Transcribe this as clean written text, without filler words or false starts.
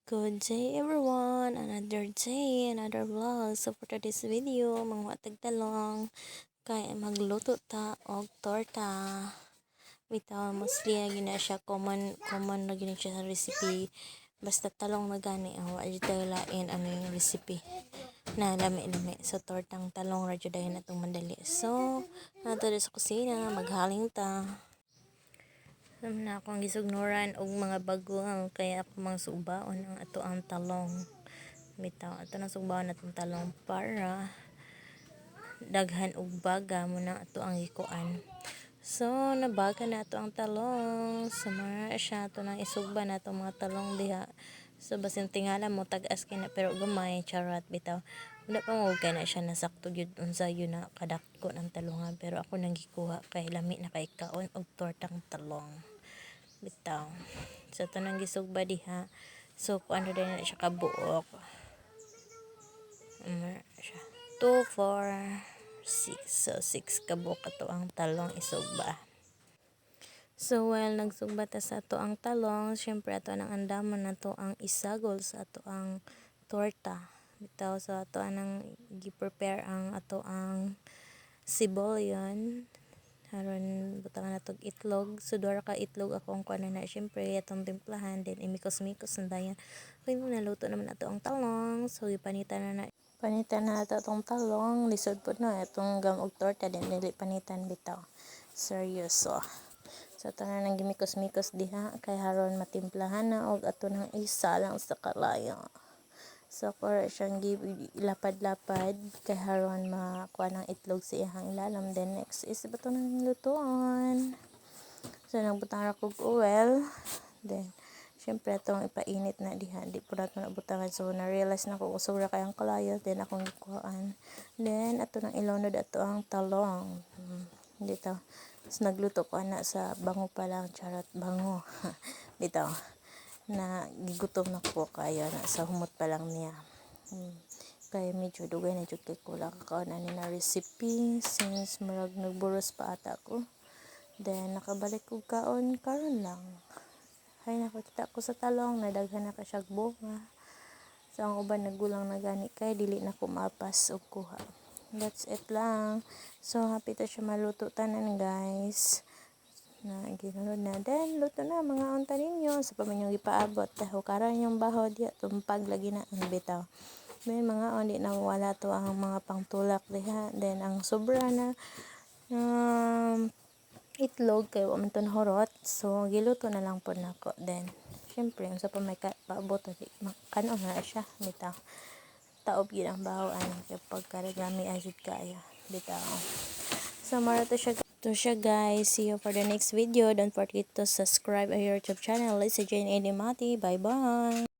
Good day everyone, another day, another vlog. So for today's video, mga tagtalong kay magluto ta og torta. Bitaw mostly gina siya common na gina siya sa recipe. Basta talong na gani ang wa jud lain ano yung recipe na lami-lami. So tortang talong ra jud na itong madali. So nato sa kusina maghaling ta. Na akong gisugnuran og mga baguang kaya ako mang subaon ang ato ang talong. Bitaw ato nang subaon atong talong para daghan og baga mo na ato ang gikuan. So nabaga na ato ang talong. Sumara siya ato nang isugba na atong mga talong diha. So basin tingala mo tag-as kay na pero gamay charot bitaw. Wala pa mo kay na siya nasakto gyud unsa yun na kadako ng talongan pero ako nang gikuha kay lami na kay kaon og tortang talong. Bitaw so ito nang gisugba diha so kung ano din na siya kabuok siya 2, 4, 6 so 6 kabuok ato ang talong isugba. So while nagsugba ta sa ato ang talong, syempre ato nang andaman na to ang isagol sa ato ang torta. Bitaw so ato nang gi-prepare ang ato ang sibolyon aron butangan natog itlog. So duha ka itlog akong kuan na syempre atong timplahan then imikos-mikos na dayon. Kay naluto naman ato ang talong. So panitan na ato tong talong lisod pud no atong gam og torta then dili panitan bitaw. Seryoso. So ato na nang gimikos-mikos diha kay haron matimplahan na og ato nang isa lang sa kalayo. So for siyang lapad-lapad kay haron makuha ng itlog sa iyang ilalim. Then next is bato nang lutuan. So nagbutang ra kog oil. Then syempre atong ipainit na diha. Di po nato nabutangan. So na-realize na ko usog ra kayang kalayo. Then akong gikuhaan. Then ato nang ilunod ato ang talong. Dito. So nagluto ko na sa bango pa lang. Charot bango. Dito. Na gigutom na ko kaya na sa humot pa lang niya. Kaya medyo dugay na jud kay kulang kakaon ani na recipe since marag nagburos pa ata ko. Then nakabalik og kaon karon lang. Hay nakita ko sa talong nadaghan na ka siya bunga. So ang uban nagulang na gani kay dili na ko mapas og kuha. That's it lang. So happy ta siya maluto tanan guys. Na ginunod na then luto na mga unta ninyo sa paminyong ipaabot hukaran yung baho diya tumpag lagi na ang bitaw may mga on di na wala to ang mga pangtulak diha then ang sobra na itlog kay wa man to nahurot so giluto na lang pod nako then syempre unsa pa may paabot di kanon na siya bitaw taob gyud ang baho ani kay pagkaragami ajud kaayo bitaw so mara to siya guys. See you for the next video. Don't forget to subscribe our YouTube channel. Let's join Eddie Mati. Bye bye.